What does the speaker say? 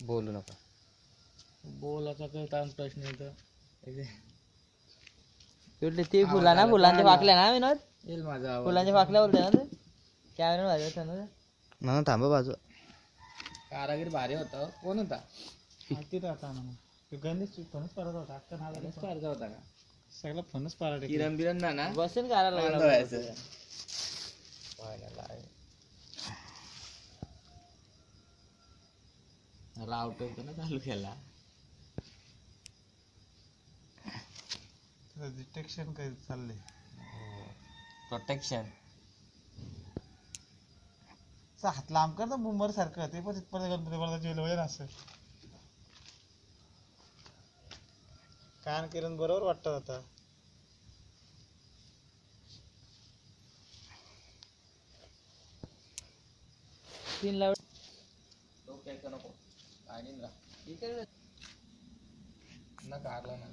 बोलू नका. बोलाचा काही ताण प्रश्न येतो. कुठले ते फुला ना फुलांच्या फाकल्या ना विनोद येईल माझा आवाज. फुलांच्या फाकल्या बोलते ना ते कॅमेरा वाजवत ना ना थांबा बाजू. कारागीर भारी होता. कोण होता? तिथं आता ना गणेश फोनच पाडत होता अक्का नाव गणेश पारजा होता का? सगळा फोनच पाडत किरण बिरण ना बसेल करायला आनंद लागला व्हायचं. रावटो ना चालू केला. डिटेक्शन काही चाललंय. प्रोटेक्शन हात लांब कर ना बुमर सारखं ते पण तिथपर्यंत गणपती बाळाचा जेल होईल असं. कान किरण बरोबर वाटत आता. तीन लाव नको आणि ना कारला ना